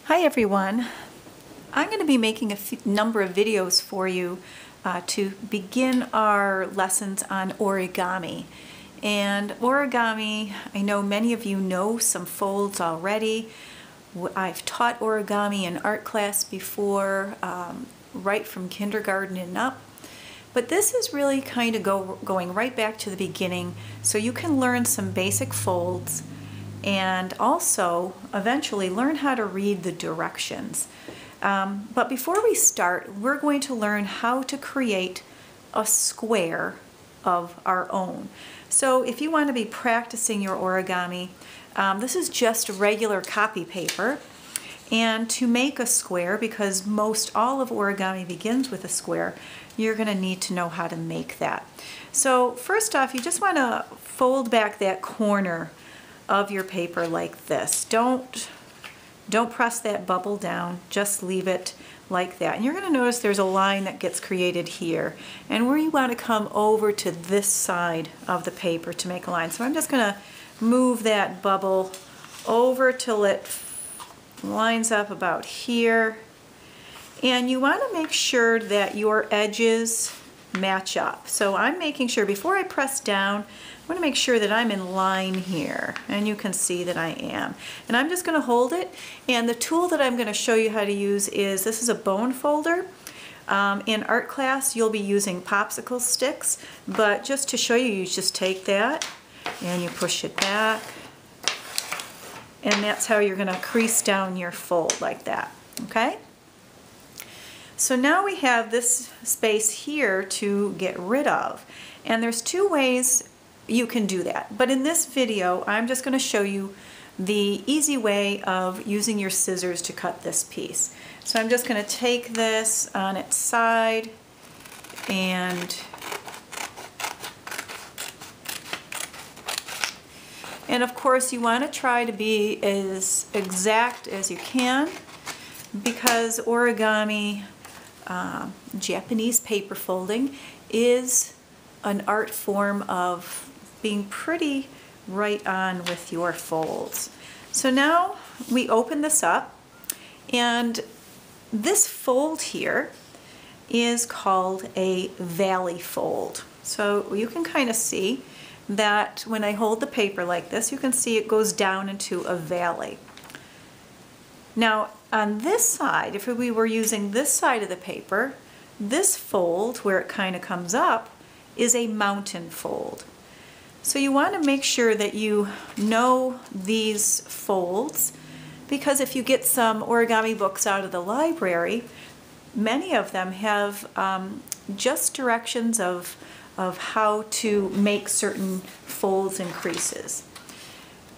Hi everyone. I'm going to be making a number of videos for you to begin our lessons on origami. And origami, I know many of you know some folds already. I've taught origami in art class before, right from kindergarten and up. But this is really kind of going right back to the beginning so you can learn some basic folds and also eventually learn how to read the directions. But before we start, we're going to learn how to create a square of our own. So if you want to be practicing your origami, this is just regular copy paper. And to make a square, because most all of origami begins with a square, you're going to need to know how to make that. So first off, you just want to fold back that corner of your paper like this. Don't press that bubble down, just leave it like that. And you're going to notice there's a line that gets created here. And where you want to come over to this side of the paper to make a line. So I'm just going to move that bubble over till it lines up about here. And you want to make sure that your edges match up. So I'm making sure before I press down, I want to make sure that I'm in line here, and you can see that I am. And I'm just going to hold it, and the tool that I'm going to show you how to use is, this is a bone folder. In art class you'll be using popsicle sticks, but just to show you, you just take that and you push it back, and that's how you're going to crease down your fold like that. Okay? So now we have this space here to get rid of, and there's two ways you can do that. But in this video, I'm just going to show you the easy way of using your scissors to cut this piece. So I'm just going to take this on its side and of course you want to try to be as exact as you can, because origami, Japanese paper folding, is an art form of being pretty right on with your folds. So now we open this up, and this fold here is called a valley fold. So you can kind of see that when I hold the paper like this, you can see it goes down into a valley. Now on this side, if we were using this side of the paper, this fold where it kind of comes up is a mountain fold. So you want to make sure that you know these folds, because if you get some origami books out of the library, many of them have just directions of how to make certain folds and creases.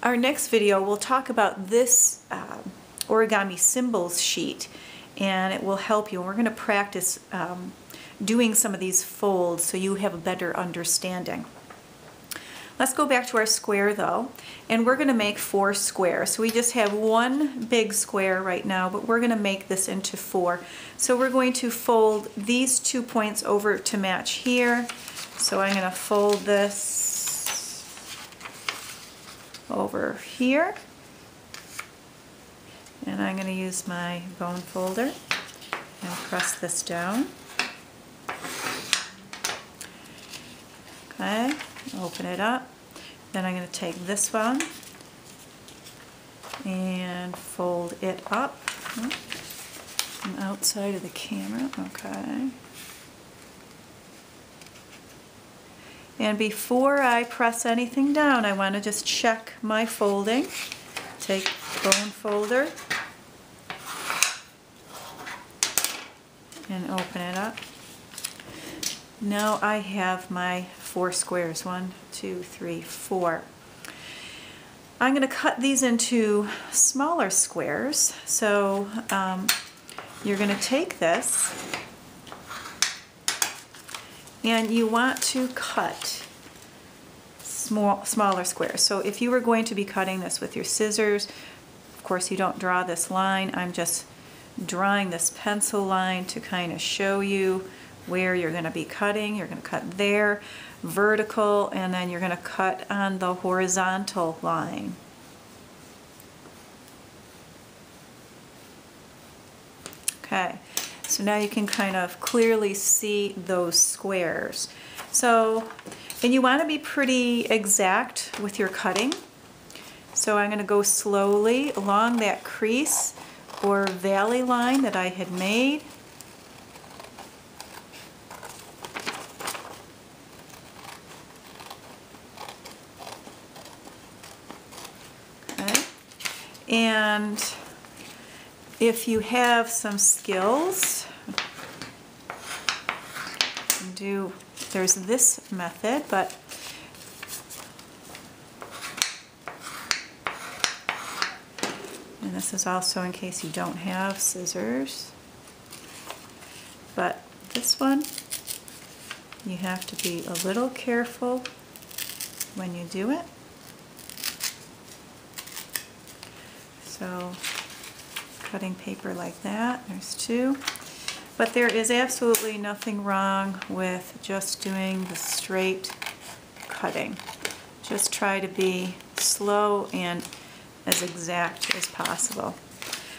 Our next video we'll talk about this origami symbols sheet, and it will help you. And we're going to practice doing some of these folds so you have a better understanding. Let's go back to our square though, and we're going to make 4 squares. So we just have one big square right now, but we're going to make this into 4. So we're going to fold these 2 points over to match here. So I'm going to fold this over here, and I'm going to use my bone folder and press this down. Okay, open it up. Then I'm going to take this one and fold it up from outside of the camera. Okay. And before I press anything down, I want to just check my folding. Take bone folder and open it up. Now I have my 4 squares. 1, 2, 3, 4. I'm going to cut these into smaller squares. So you're going to take this and you want to cut smaller squares. So if you were going to be cutting this with your scissors, of course you don't draw this line. I'm just drawing this pencil line to kind of show you where you're going to be cutting. You're going to cut there, vertical, and then you're going to cut on the horizontal line. Okay, so now you can kind of clearly see those squares. So, and you want to be pretty exact with your cutting. So I'm going to go slowly along that crease or valley line that I had made. Okay. And if you have some skills, there's this method, but and this is also in case you don't have scissors, but this one you have to be a little careful when you do it. So cutting paper like that, there's two. But there is absolutely nothing wrong with just doing the straight cutting. Just try to be slow and as exact as possible.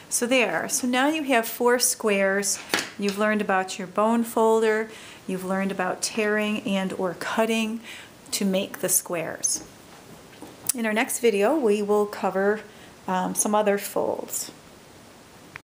So there, so now you have 4 squares. You've learned about your bone folder, you've learned about tearing and or cutting to make the squares. In our next video we will cover some other folds.